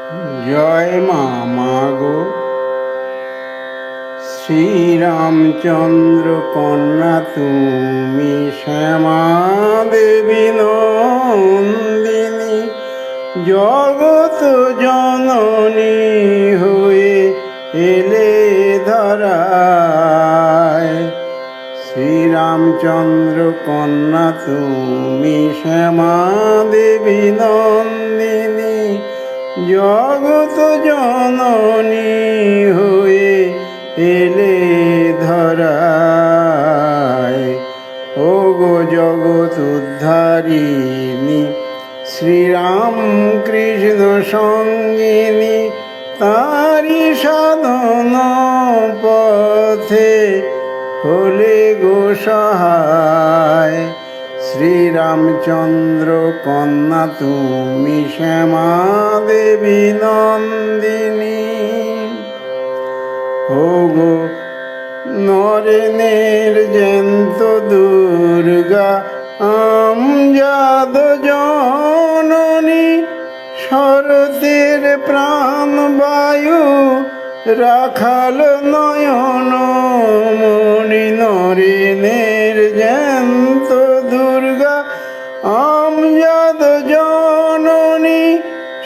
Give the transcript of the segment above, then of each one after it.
জয় মা মাগো। শ্রীরামচন্দ্র কন্যা তুমি, শ্যামা দেবী নন্দিনী, জগত জননী হয়ে এলে ধরায়। শ্রীরামচন্দ্র কন্যা তুমি, শ্যামা দেবী নন্দিনী, জগত জননী হয়ে এলে ধরায়। ও গো জগৎ উদ্ধারিণী, শ্রীরাম কৃষ্ণ সঙ্গিনী, তারি সাধন পথে হলে গো সহায়। শ্রীরামচন্দ্র কন্যা তুমি, শ্যামা দেবী নন্দিনী। ও গো নরেনের জ্যান্ত দুর্গা, আমজাদ জননী, শরতের প্রাণ বায়ু রাখাল নয়ন মণি। নরেনের জ্যান্ত দুর্গা, আমজাদ জননী,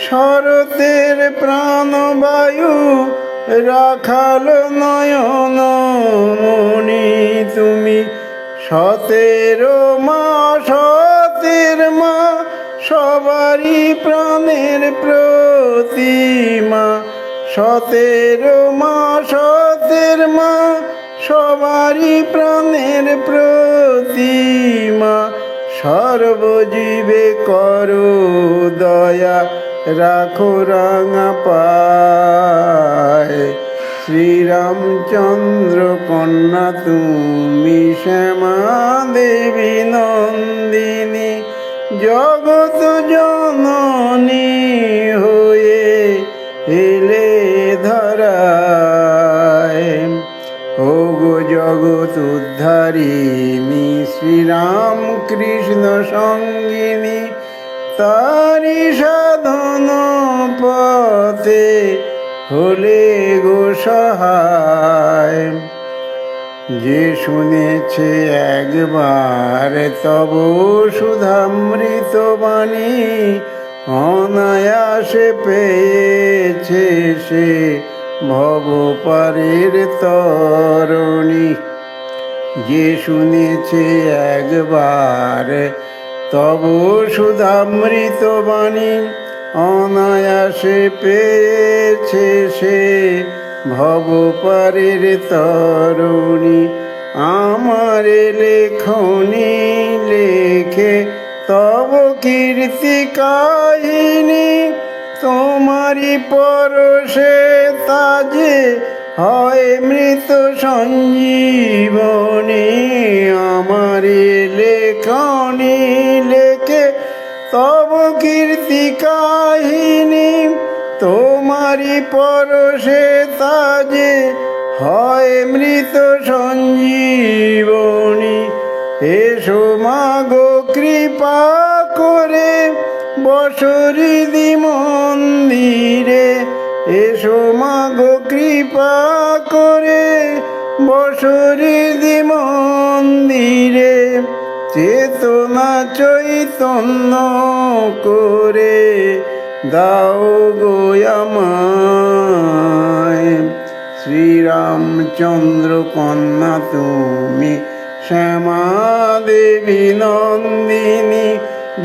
শরতের প্রাণ বায়ু রাখাল নয়ন মণি। তুমি সতের মা, সতের মা, সবারই প্রাণের প্রতিমা। সতের মা, সতের মা, সবারই প্রাণের প্রতিমা। সর্বজীবে করো দয়া, রাখো রাঙা পায়। শ্রীরামচন্দ্র কন্যা তুমি, শ্যামা দেবী নন্দিনী, জগত জননী হয়ে এলে ধরায়। ও গো জগৎ উদ্ধারিণী, শ্রীরাম কৃষ্ণ সঙ্গিনী, তারি সাধন পথে হলে গো সহায়। যে শুনেছে একবার তব সুধামৃত বাণী, অনায়াসে পেয়েছে সে ভবপারের তরণী। যে শুনেছে একবার তব সুধামৃত বাণী, অনায়াসে পেয়েছে সে ভবপারের তরণী। আমার লেখনী লেখে তব কীর্তি কাহিনী, তোমারি পরশে তাজে হয় মৃত সঞ্জীবনী। আমার লেখনী লেখে তব কীর্তি কাহিনী, তোমারি পরশে তাজে হয় মৃত সঞ্জীবনী। এসো মাগো কৃপা করে বসরিদি মন্দিরে, এসো মাগো কৃপা করে বসরিদি মন্দিরে। চেতনা চৈতন্য করে দাও গো আমায়। শ্রীরামচন্দ্র কন্যা তুমি, শ্যামা দেবী নন্দিনী,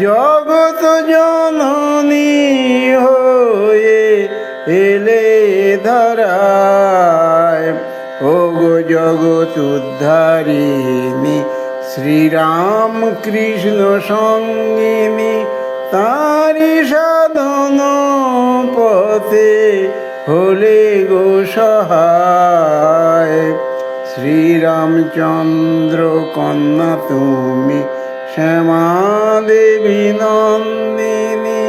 জগত জননী হয়ে এলে ধরায়। ও গো জগৎ উদ্ধারিণী, শ্রীরাম কৃষ্ণ সঙ্গিনী, তারি সাধন পথে হলে গো সহায়। শ্রীরামচন্দ্র কন্যা তুমি, শ্যামা দেবী নন্দিনী,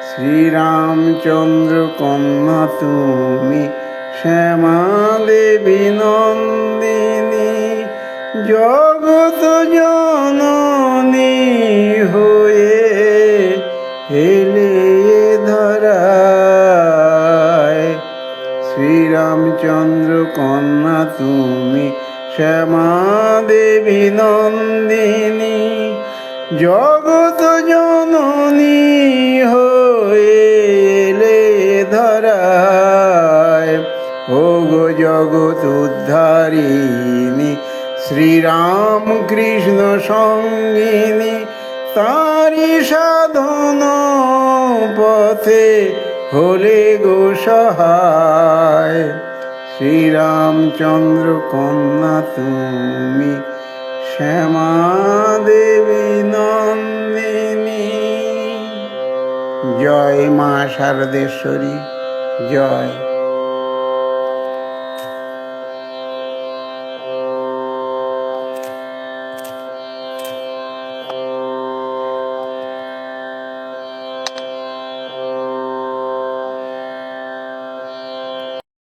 শ্রীরামচন্দ্র কন্যা তুমি, শ্যামা দেবী নন্দিনী, জগত জননী হয়ে এলে ধরা। শ্রীরামচন্দ্র কন্যা তুমি শ্যামা দেবী নন্দিনী জগত জননী হইলে ধরায় ও গো জগৎ উদ্ধারিণী শ্রীরাম কৃষ্ণ সঙ্গিনী তারি সাধন পথে হলে গো সহায় শ্রীরামচন্দ্র কন্যা তুমি শ্যামা দেবী নন্দিনী। জয় মা শারদেশ্বরী, জয়।